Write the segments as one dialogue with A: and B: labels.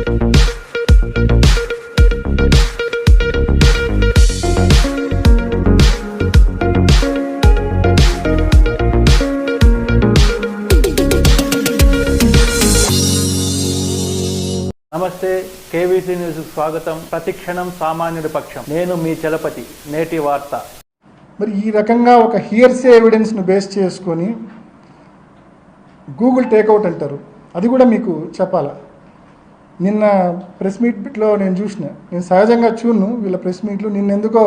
A: నమస్తే, కేవీసీ న్యూస్కు స్వాగతం. ప్రతిక్షణం సామాన్యుడి పక్షం. నేను మీ చలపతి. నేటి వార్త.
B: మరి ఈ రకంగా ఒక హియర్సే ఎవిడెన్స్ను బేస్ చేసుకొని గూగుల్ టేక్అవుట్ అంటారు. అది కూడా మీకు చెప్పాలా? నిన్న ప్రెస్ మీట్లో నేను సహజంగా చూడను వీళ్ళ ప్రెస్ మీట్లు, నిన్నెందుకో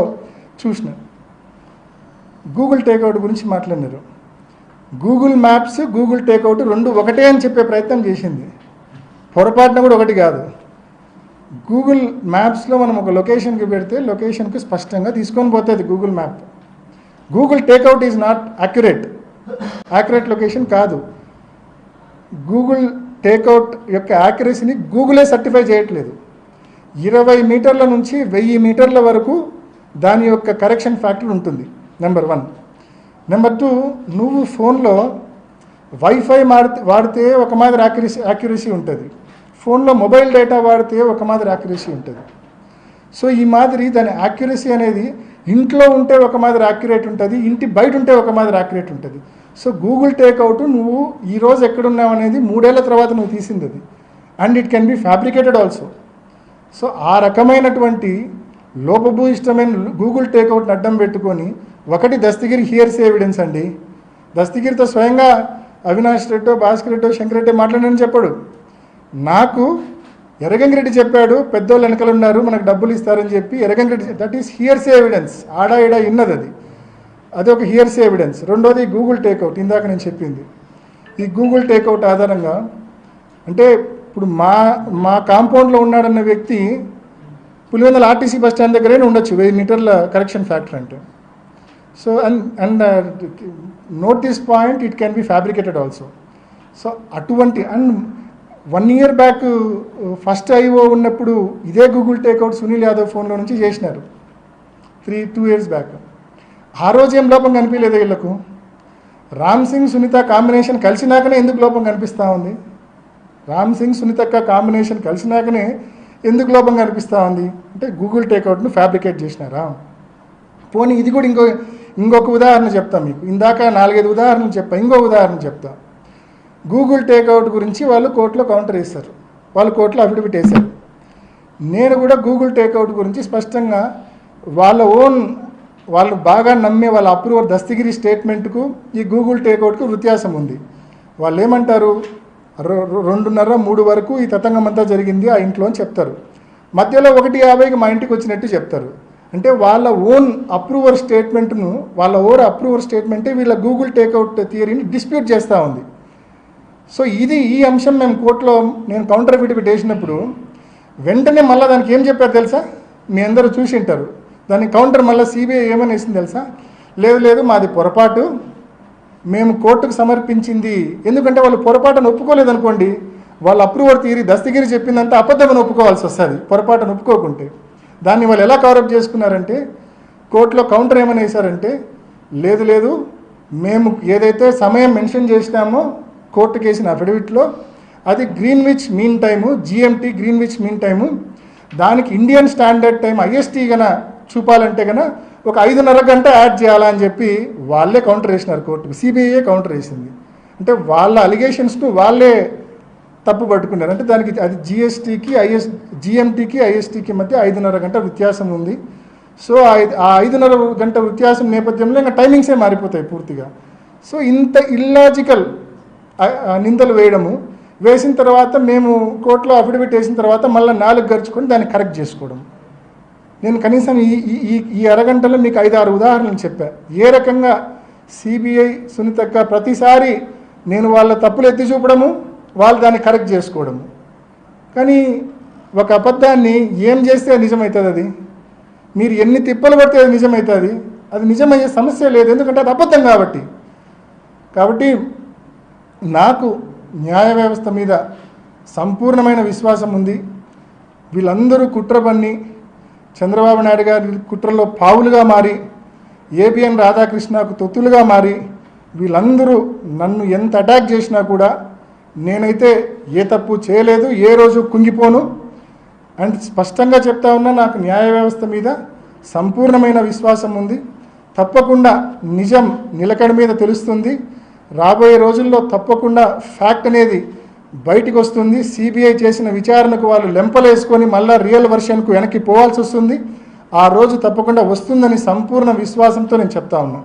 B: చూసిన. గూగుల్ టేక్అవుట్ గురించి మాట్లాడినారు. గూగుల్ మ్యాప్స్, గూగుల్ టేక్అవుట్ రెండు ఒకటే అని చెప్పే ప్రయత్నం చేసింది. పొరపాటున కూడా ఒకటి కాదు. గూగుల్ మ్యాప్స్లో మనం ఒక లొకేషన్కి పెడితే లొకేషన్కి స్పష్టంగా తీసుకొని పోతుంది Google map. Google takeout is not accurate location కాదు. గూగుల్ టేక్అవుట్ యొక్క యాక్యురసీని గూగులే సర్టిఫై చేయట్లేదు. 20 మీటర్ల నుంచి 1000 మీటర్ల వరకు దాని యొక్క కరెక్షన్ ఫ్యాక్టర్ ఉంటుంది. నెంబర్ 1. నెంబర్ 2, నువ్వు ఫోన్లో వైఫై వాడితే ఒక మాదిరి యాక్యురసీ ఉంటుంది, ఫోన్లో మొబైల్ డేటా వాడితే ఒక మాదిరి యాక్యురసీ ఉంటుంది. సో ఈ మాదిరి దాని యాక్యురసీ అనేది ఇంట్లో ఉంటే ఒక మాదిరి యాక్యురేట్ ఉంటుంది, ఇంటి బయట ఉంటే ఒక మాదిరి యాక్యురేట్ ఉంటుంది. సో గూగుల్ టేక్అవుట్ నువ్వు ఈరోజు ఎక్కడున్నావు అనేది 3 ఏళ్ల తర్వాత నువ్వు తీసింది అది. And it can be fabricated also. So ఆ రకమైనటువంటి లోపభూయిష్టమైన గూగుల్ టేక్అవుట్ని అడ్డం పెట్టుకొని ఒకటి దస్తగిరి హియర్సే ఎవిడెన్స్ అండి. దస్తగిరితో స్వయంగా అవినాష్ రెడ్డో, భాస్కర్ రెడ్డో, శంకర్ రెడ్డి మాట్లాడని చెప్పాడు. నాకు ఎర్రగంగిరెడ్డి చెప్పాడు, పెద్దోళ్ళు వెనకలు ఉన్నారు మనకు డబ్బులు ఇస్తారని చెప్పి. Erra Gangi Reddy, that is hearsay evidence. ఆడా ఈడా ఇన్నది అది ఒక హియర్సే ఎవిడెన్స్. రెండోది గూగుల్ టేక్అవుట్. ఇందాక నేను చెప్పింది ఈ గూగుల్ టేక్అవుట్ ఆధారంగా అంటే ఇప్పుడు మా కాంపౌండ్లో ఉన్నాడన్న వ్యక్తి పులివెందుల ఆర్టీసీ బస్ స్టాండ్ దగ్గరే ఉండొచ్చు 1000 మీటర్ల కరెక్షన్ ఫ్యాక్టర్ అంటే. So and note this point, it can be fabricated also. So అటువంటి and 1 year back first IO ఉన్నప్పుడు ఇదే గూగుల్ టేక్అవుట్ సునీల్ యాదవ్ ఫోన్లో నుంచి చేసినారు 2 ఇయర్స్ బ్యాక్. ఆ రోజు ఏం లోపం కనిపించలేదు వీళ్ళకు. రామ్ సింగ్ సునీత కాంబినేషన్ కలిసినాకనే ఎందుకు లోపం కనిపిస్తూ ఉంది? రామ్ సింగ్ సునీతక్క కాంబినేషన్ కలిసినాకనే ఎందుకు లోపం కనిపిస్తూ ఉంది అంటే గూగుల్ టేక్అవుట్ను ఫ్యాబ్రికేట్ చేసినారా? పోనీ ఇది కూడా ఇంకొక ఉదాహరణ చెప్తా మీకు. ఇందాక 4-5 ఉదాహరణలు చెప్పా, ఇంకో ఉదాహరణ చెప్తా. గూగుల్ టేక్అవుట్ గురించి వాళ్ళు కోర్టులో కౌంటర్ వేస్తారు, వాళ్ళు కోర్టులో అఫిడవిట్ వేశారు. నేను కూడా గూగుల్ టేక్అవుట్ గురించి స్పష్టంగా వాళ్ళు బాగా నమ్మే వాళ్ళ అప్రూవర్ దస్తగిరి స్టేట్మెంట్కు ఈ గూగుల్ టేక్అవుట్కు వ్యత్యాసం ఉంది. వాళ్ళు ఏమంటారు, 2:30-3 వరకు ఈ తతంగం అంతా జరిగింది ఆ ఇంట్లో అని చెప్తారు. మధ్యలో 1:50కి మా ఇంటికి వచ్చినట్టు చెప్తారు. అంటే వాళ్ళ ఓన్ అప్రూవర్ స్టేట్మెంటే వీళ్ళ గూగుల్ టేక్అవుట్ థియరీని డిస్ప్యూట్ చేస్తూ ఉంది. సో ఈ అంశం మేము కోర్టులో నేను కౌంటర్ అఫిడవిట్ వేసినప్పుడు వెంటనే మళ్ళీ దానికి ఏం చెప్పారు తెలుసా? మీ అందరూ చూసి ఉంటారు. దానికి కౌంటర్ మళ్ళీ సిబిఐ ఏమని వేసింది తెలుసా? లేదు మాది పొరపాటు, మేము కోర్టుకు సమర్పించింది. ఎందుకంటే వాళ్ళు పొరపాటును ఒప్పుకోలేదనుకోండి, వాళ్ళ అప్రూవర్ థియరీ దస్తగిరి చెప్పిందంటే అబద్ధమని ఒప్పుకోవాల్సి వస్తుంది పొరపాటును ఒప్పుకోకుంటే. దాన్ని వాళ్ళు ఎలా కవరప్ చేసుకున్నారంటే కోర్టులో కౌంటర్ ఏమని వేశారంటే లేదు మేము ఏదైతే సమయం మెన్షన్ చేసినామో కోర్టుకు వేసిన అఫిడవిట్లో అది Greenwich mean time, GMT Greenwich mean time, దానికి ఇండియన్ స్టాండర్డ్ టైం IST గన చూపాలంటే కనుక ఒక 5:30 గంట యాడ్ చేయాలా అని చెప్పి వాళ్ళే కౌంటర్ వేసినారు కోర్టుకు. సిబిఐ కౌంటర్ వేసింది. అంటే వాళ్ళ అలిగేషన్స్ను వాళ్ళే తప్పు పట్టుకున్నారు. అంటే దానికి అది GMTకి ISTకి మధ్య 5:30 గంట వ్యత్యాసం ఉంది. సో ఆ 5:30 గంట వ్యత్యాసం నేపథ్యంలో ఇంకా టైమింగ్సే మారిపోతాయి పూర్తిగా. సో ఇంత ఇల్లాజికల్ నిందలు వేసిన తర్వాత మేము కోర్టులో అఫిడవిట్ వేసిన తర్వాత మళ్ళీ 4 గడుచుకొని దాన్ని కరెక్ట్ చేసుకోవడం. నేను కనీసం ఈ అరగంటలో మీకు 5-6 ఉదాహరణలు చెప్పా. ఏ రకంగా సిబిఐ సునీతక్క ప్రతిసారి నేను వాళ్ళ తప్పులు ఎత్తి చూపడము, వాళ్ళు దాన్ని కరెక్ట్ చేసుకోవడము. కానీ ఒక అబద్ధాన్ని ఏం చేస్తే నిజమవుతుంది? అది మీరు ఎన్ని తిప్పలు పడితే అది నిజమవుతుంది. అది నిజమయ్యే సమస్య లేదు, ఎందుకంటే అది అబద్ధం కాబట్టి నాకు న్యాయ వ్యవస్థ మీద సంపూర్ణమైన విశ్వాసం ఉంది. వీళ్ళందరూ కుట్ర పన్ని చంద్రబాబు నాయుడు గారి కుట్రలో పావులుగా మారి ఏబిఎన్ రాధాకృష్ణకు తొత్తులుగా మారి వీళ్ళందరూ నన్ను ఎంత అటాక్ చేసినా కూడా నేనైతే ఏ తప్పు చేయలేదు, ఏ రోజు కుంగిపోను. అండ్ స్పష్టంగా చెప్తా ఉన్నా, నాకు న్యాయ వ్యవస్థ మీద సంపూర్ణమైన విశ్వాసం ఉంది. తప్పకుండా నిజం నిలకడ మీద తెలుస్తుంది. రాబోయే రోజుల్లో తప్పకుండా ఫ్యాక్ట్ అనేది బయటికి వస్తుంది. సిబిఐ చేసిన విచారణకు వాళ్ళు లెంపలేసుకొని మళ్ళీ రియల్ వర్షన్కు వెనక్కి పోవాల్సి వస్తుంది. ఆ రోజు తప్పకుండా వస్తుందని సంపూర్ణ విశ్వాసంతో నేను చెప్తా ఉన్నా.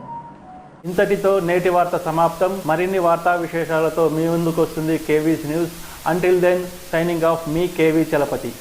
A: ఇంతటితో నేటి వార్త సమాప్తం. మరిన్ని వార్తా విశేషాలతో మీ ముందుకు వస్తుంది KV's news. Until then, signing off మీ కేవీ చలపతి.